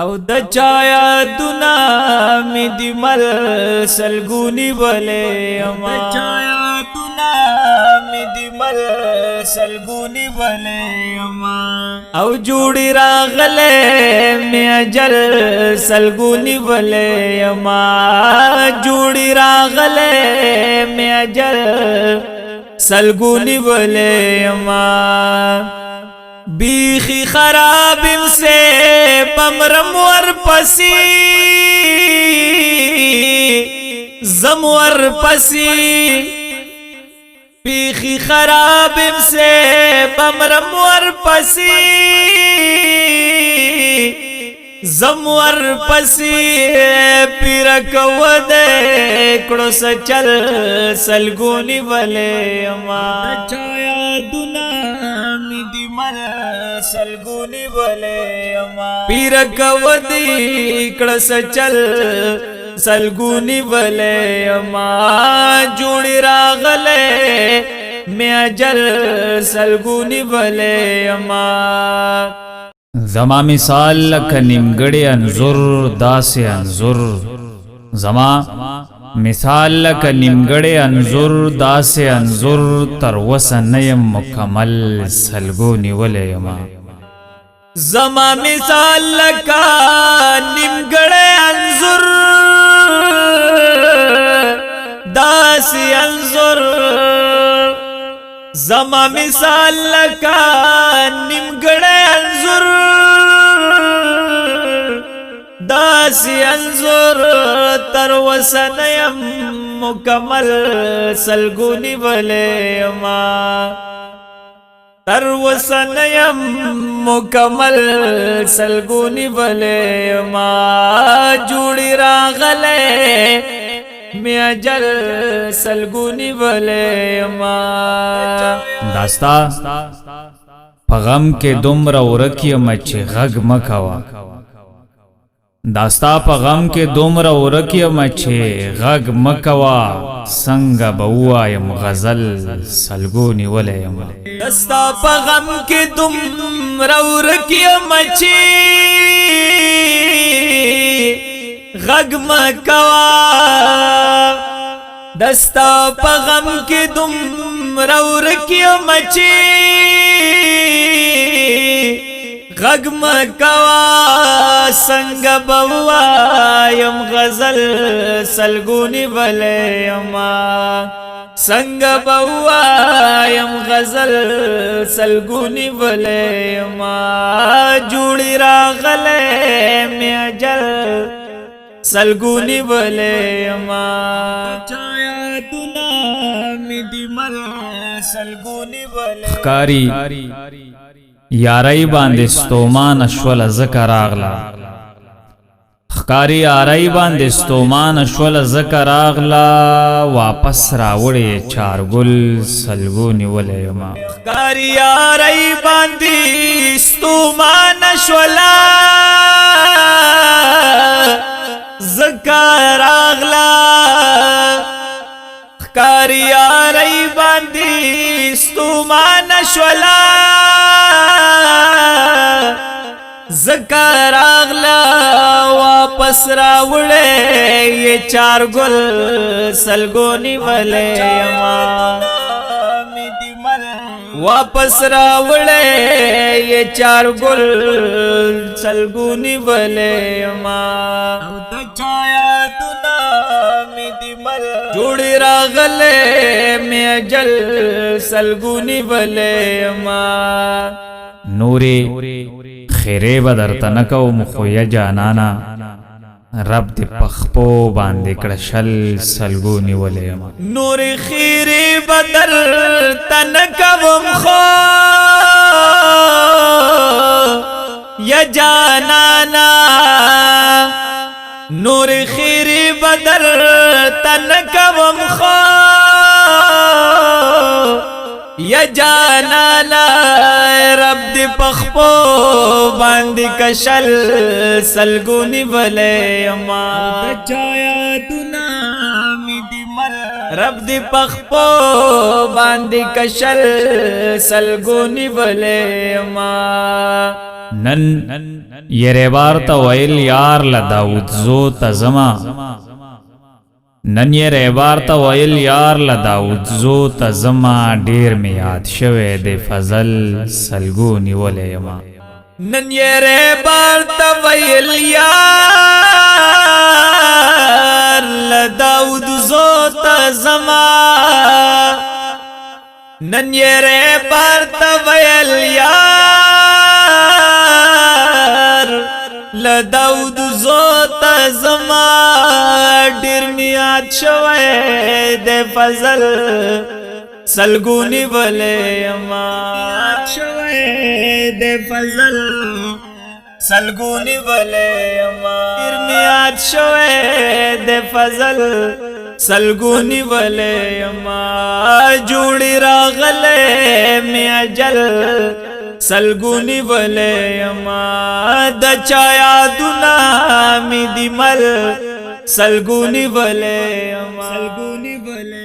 او د چایا دنا می دی مل سلګونی ولې اما د چایا دنا می دی مل سلګونی ولې اما او جوړی راغله می اجل سلګونی ولې اما جوړی راغله می اجل سلګونی ولې اما بیخی خرابم سے بمرم ور پسی زمور پسی بیخی خرابم سے بمرم ور پسی زمور پسی پیرکو دے کڑو سچل سلگونی ولے اما چایا دنا می دی مل سلگونی ولے اما پیرکو دی کڑو سچل سلگونی ولے اما جوڑی راغلے میں اجل سلگونی ولے اما زما مثال لکه نیمګړی انظر داسې انظر زما مثال لکه نیمګړی انظر داسې انظر تر وسه نه یم مکمل سلګو نیولی یما زما مثال لکه نیمګړی انظر داسې انظر زما مثال لکا نیمګړی انظر داسی انظر تر وسنیم مکمل سلګونی ولې اما تر وسنیم مکمل سلګونی ولې اما جوړی راغله می اجل سلګونی ولې ما داستا پغم کې دومره ورکی مچ غږ مکوا داستا پغم کې دومره ورکی مچ غږ مکوا څنګه بوایم غزل سلګونی ولې ما داستا پغم کې دومره ورکی مچ غږ مکوا دستا پغم کې دومره ورکی مچی غږ مکوا څنګه بوایم غزل سلګونی ولې اما څنګه بوایم غزل سلګونی ولې اما جوړی راغله می اجل سلګونی ولې اما چایا دنا می دی مل سلګونی ولې خکاری یارای باندې ستومان اشول ذکر اغلا خکاری یارای باندې ستومان اشول ذکر اغلا واپس راوړې چارګل سلګونی ولې اما خکاری یارای باندې ستومان اشول ذکر اغلا خکاری یاری باندی ستومان شولا ذکر اغلا واپس راوڑے یہ چار گل سلگونی ولے اما واپس راوڑے یہ چار گل سلگونی ولے اما چایا دنا می دی مل جوڑی راغلے می اجل سلگونی ولے اما نوری خیرے بدرتا نکو مخویا جانانا رب دی پخپو باندې کړشل سلګونی ولې اما نوری خیرے بدرتا نکو مخو یا جانانا نور خیری بدر تنکوم خو یا جانانا رب دی پخپو باندی کشل سلگونی ولے اما چایا دنا می دی مل رب دی پخپو باندی کشل سلگونی ولے اما नन यरे बार ता वैल यार ला दाऊद जो तजमा नन यरे बार ता वैल यार ला दाऊद जो तजमा ढेर में याद शवे दे फजल सलगो निवले यमा नन यरे बार ता वैल यार ला दाऊद जो तजमा नन यरे बार ता वैल यार दाऊद जो तजमा ढेर मियाद शवे दे फजल सलगुनी वले यमा शवे दे फजल सलगुनी वले यमा ढेर मियाद शवे दे फजल सलगुनी वले यमा जुड़ी रागले में अजल सलगुनी वले यमा दचाया दुना मिदिमल सलगुनी वले यमा सलगुनी वले